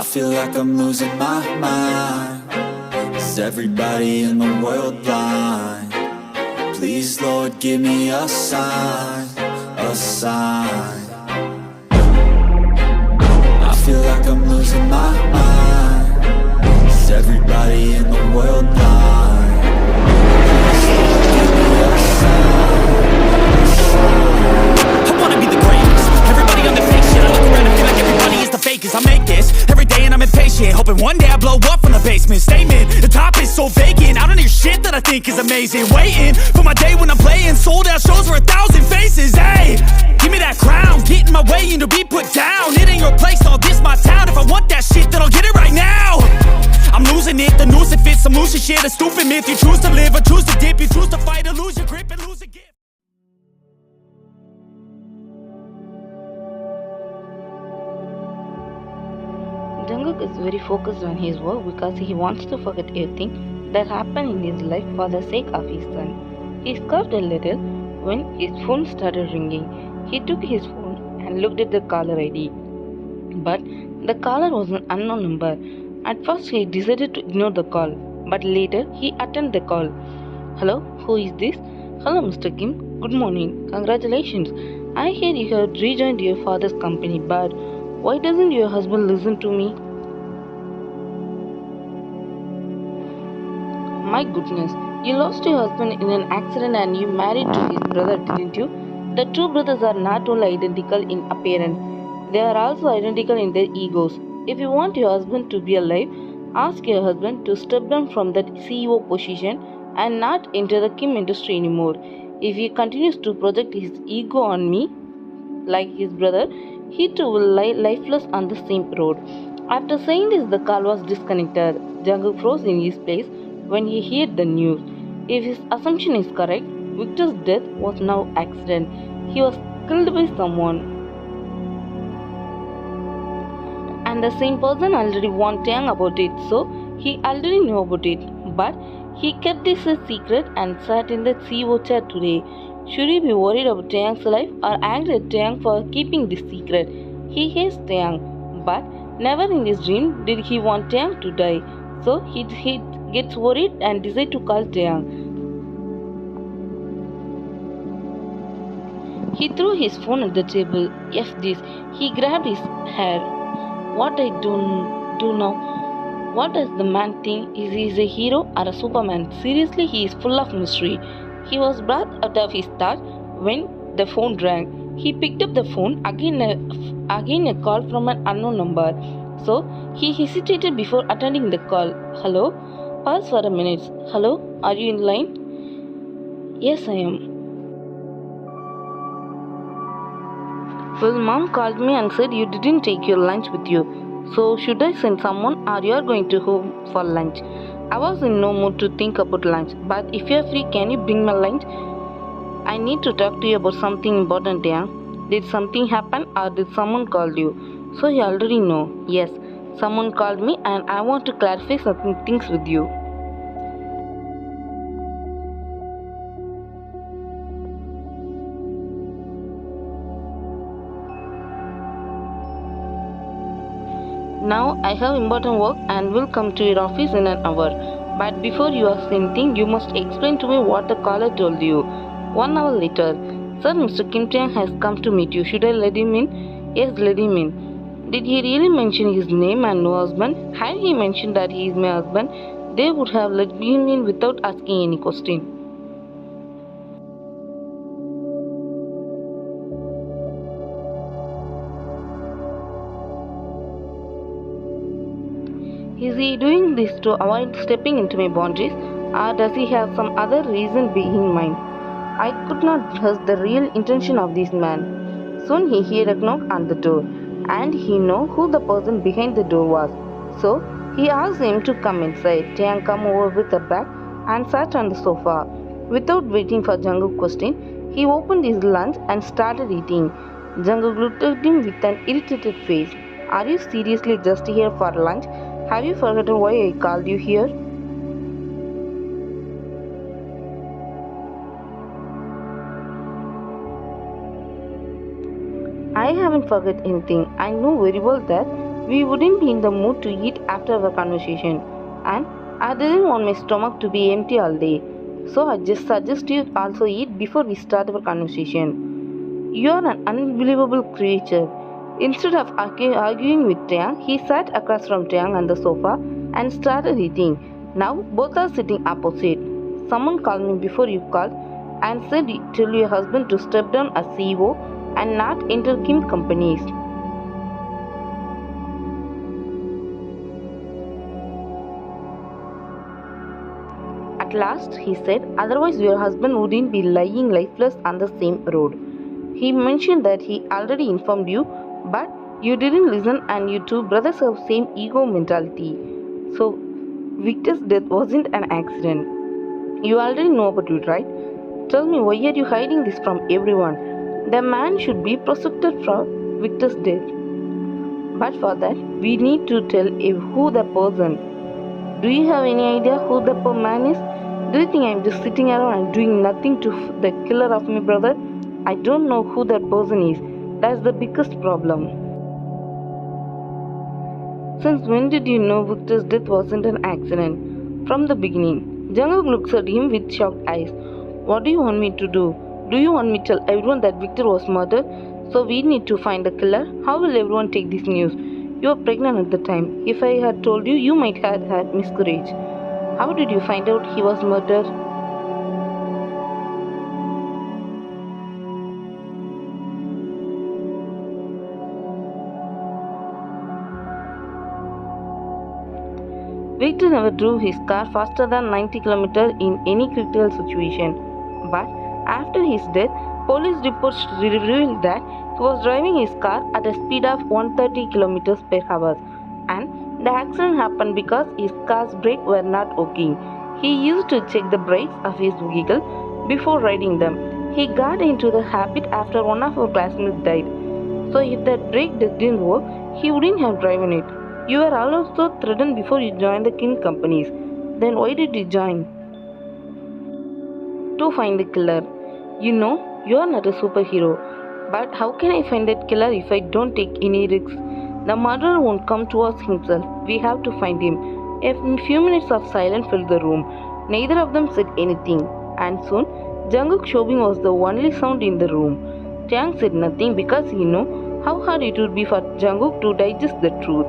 I feel like I'm losing my mind. Is everybody in the world blind? Please, Lord, give me a sign, a sign. I feel like I'm losing my mind. Is everybody in the world blind? Please, Lord, give me a sign, a sign. I wanna be the greatest. Everybody on the fake shit. I look around and feel like everybody is the fakest. I make this every day and I'm impatient, hoping one day I blow up from the basement. Statement, the top is so vacant. I don't hear shit that I think is amazing. Waiting for my day when I'm playing sold out shows for 1,000 faces. Hey, give me that crown, get in my way and to be put down. It ain't your place, all this my town. If I want that shit, then I'll get it right now. I'm losing it, the noose it fits. Some loose shit, a stupid myth. You choose to live or choose to dip. You choose to fight or lose your grip and lose again. Jungkook is very focused on his work because he wants to forget everything that happened in his life for the sake of his son. He scoffed a little when his phone started ringing. He took his phone and looked at the caller ID. But the caller was an unknown number. At first he decided to ignore the call, but later he attended the call. Hello, who is this? Hello, Mr. Kim. Good morning. Congratulations. I hear you have rejoined your father's company, but why doesn't your husband listen to me? My goodness, you lost your husband in an accident and you married to his brother, didn't you? The two brothers are not only identical in appearance, they are also identical in their egos. If you want your husband to be alive, ask your husband to step down from that CEO position and not enter the Kim industry anymore. If he continues to project his ego on me, like his brother, he too will lie lifeless on the same road. After saying this, the call was disconnected. Jungkook froze in his place when he heard the news. If his assumption is correct, Victor's death was no accident. He was killed by someone. And the same person already warned Taeyang about it, so he already knew about it. But he kept this a secret and sat in the CEO chair today. Should he be worried about Taeyang's life or angry at Taeyang for keeping this secret? He hates Taeyang, but never in his dream did he want Taeyang to die. So he gets worried and decides to call Taeyang. He threw his phone at the table. F this. He grabbed his hair. What I do now? What does the man think? Is he a hero or a Superman? Seriously, he is full of mystery. He was brought out of his thoughts when the phone rang. He picked up the phone, again a call from an unknown number. So he hesitated before attending the call. Hello? Pause for a minute. Hello? Are you in line? Yes, I am. Well, mom called me and said you didn't take your lunch with you. So should I send someone or you are going to home for lunch? I was in no mood to think about lunch, but if you are free, can you bring my lunch? I need to talk to you about something important, yeah? Did something happen or did someone call you? So you already know. Yes, someone called me and I want to clarify certain things with you. Now I have important work and will come to your office in an hour. But before you ask anything, you must explain to me what the caller told you. 1 hour later, Sir, Mr. Kim Taeyang has come to meet you. Should I let him in? Yes, let him in. Did he really mention his name and no husband? Had he mentioned that he is my husband, they would have let him in without asking any question. Is he doing this to avoid stepping into my boundaries, or does he have some other reason behind mind? I could not guess the real intention of this man. Soon he heard a knock on the door, and he knew who the person behind the door was. So he asked him to come inside. Taeyang came over with a bag and sat on the sofa. Without waiting for Jungkook's question, he opened his lunch and started eating. Jungkook looked at him with an irritated face. Are you seriously just here for lunch? Have you forgotten why I called you here? I haven't forgot anything. I know very well that We wouldn't be in the mood to eat after our conversation, and I didn't want my stomach to be empty all day. So I just suggest you also eat before we start our conversation. You are an unbelievable creature. Instead of arguing with Triang, he sat across from Triang on the sofa and started eating. Now both are sitting opposite. Someone called me before you called and said tell your husband to step down as CEO and not enter Kim companies. At last, he said, otherwise your husband wouldn't be lying lifeless on the same road. He mentioned that he already informed you, but you didn't listen and you two brothers have same ego mentality. So, Victor's death wasn't an accident. You already know about it, right? Tell me, why are you hiding this from everyone? The man should be prosecuted for Victor's death. But for that, we need to tell who the person. Do you have any idea who the poor man is? Do you think I'm just sitting around and doing nothing to the killer of my brother? I don't know who that person is. That's the biggest problem. Since when did you know Victor's death wasn't an accident? From the beginning. Jungkook looks at him with shocked eyes. What do you want me to do? Do you want me to tell everyone that Victor was murdered? So we need to find the killer? How will everyone take this news? You were pregnant at the time. If I had told you, you might have had miscarriage. How did you find out he was murdered? Victor never drove his car faster than 90 km in any critical situation. But after his death, police reports revealed that he was driving his car at a speed of 130 km per hour, and the accident happened because his car's brakes were not working. He used to check the brakes of his vehicle before riding them. He got into the habit after one of our classmates died. So if that brake didn't work, he wouldn't have driven it. You were also threatened before you joined the king companies. Then why did you join? To find the killer. You know, you are not a superhero. But how can I find that killer if I don't take any risks? The murderer won't come to us himself. We have to find him. A few minutes of silence filled the room. Neither of them said anything. And soon, Jungkook sobbing was the only sound in the room. Taeyang said nothing because he knew how hard it would be for Jungkook to digest the truth.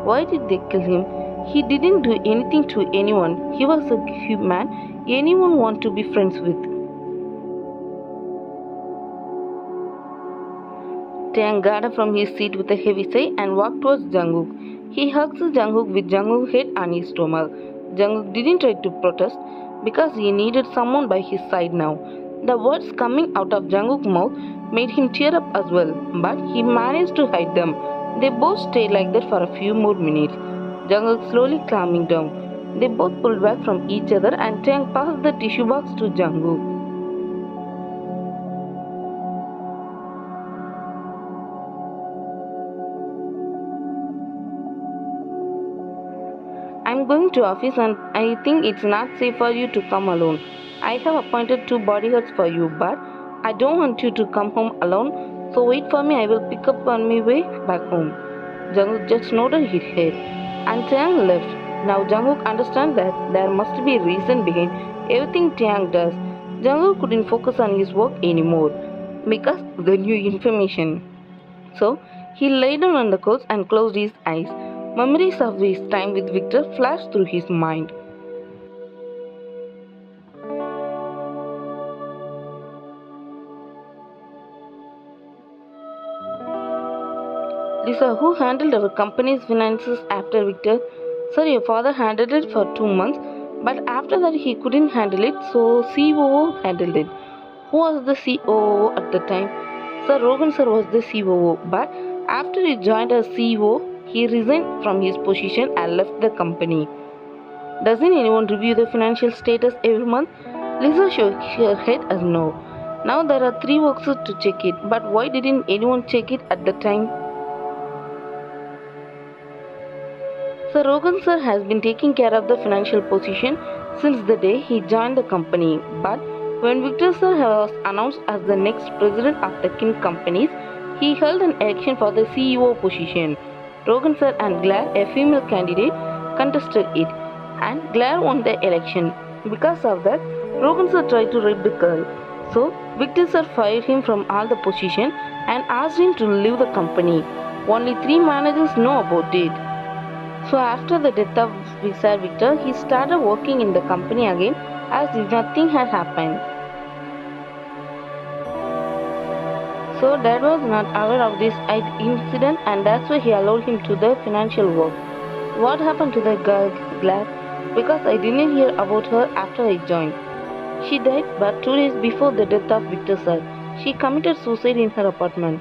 Why did they kill him? He didn't do anything to anyone. He was a man anyone want to be friends with. Taeyang got up from his seat with a heavy sigh and walked towards Jungkook. He hugged Jungkook with Jungkook's head on his stomach. Jungkook didn't try to protest because he needed someone by his side now. The words coming out of Jungkook's mouth made him tear up as well, but he managed to hide them. They both stayed like that for a few more minutes. Jungkook slowly calming down. They both pulled back from each other and Taeyang passed the tissue box to Jungkook. I'm going to office and I think it's not safe for you to come alone. I have appointed 2 bodyguards for you, but I don't want you to come home alone. So wait for me, I will pick up on my way back home. Jungkook just nodded his head and Taeyang left. Now Jungkook understands that there must be a reason behind everything Taeyang does. Jungkook couldn't focus on his work anymore because of the new information. So he lay down on the couch and closed his eyes. Memories of his time with Victor flashed through his mind. Lisa, who handled our company's finances after Victor? Sir, your father handled it for 2 months, but after that he couldn't handle it, so COO handled it. Who was the COO at the time? Sir, Rogan sir was the COO, but after he joined as CEO, he resigned from his position and left the company. Doesn't anyone review the financial status every month? Lisa shook her head as no. Now there are 3 workers to check it, but why didn't anyone check it at the time? Sir Rogan sir has been taking care of the financial position since the day he joined the company, but when Victor sir was announced as the next president of the Kin companies, he held an election for the CEO position. Rogan sir and Claire, a female candidate, contested it, and Claire won the election. Because of that, Rogan sir tried to rape the girl. So, Victor sir fired him from all the position and asked him to leave the company. Only 3 managers know about it. So after the death of Sir Victor, he started working in the company again as if nothing had happened. So Dad was not aware of this incident and that's why he allowed him to the financial work. What happened to the girl Glad? Because I didn't hear about her after I joined. She died but 2 days before the death of Victor sir. She committed suicide in her apartment.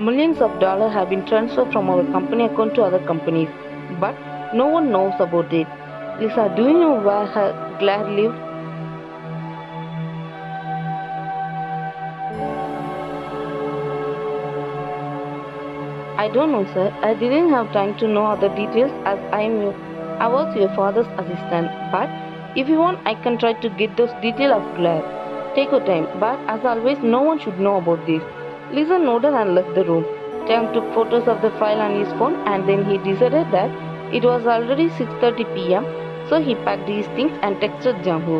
Millions of dollars have been transferred from our company account to other companies, but no one knows about it. Lisa, do you know where her Glad lived? I don't know, sir. I didn't have time to know other details as I was your father's assistant. But if you want, I can try to get those details of Glad. Take your time, but as always, no one should know about this. Lisa nodded and left the room. Tam took photos of the file on his phone and then he decided that it was already 6:30 p.m. So he packed his things and texted Jambu.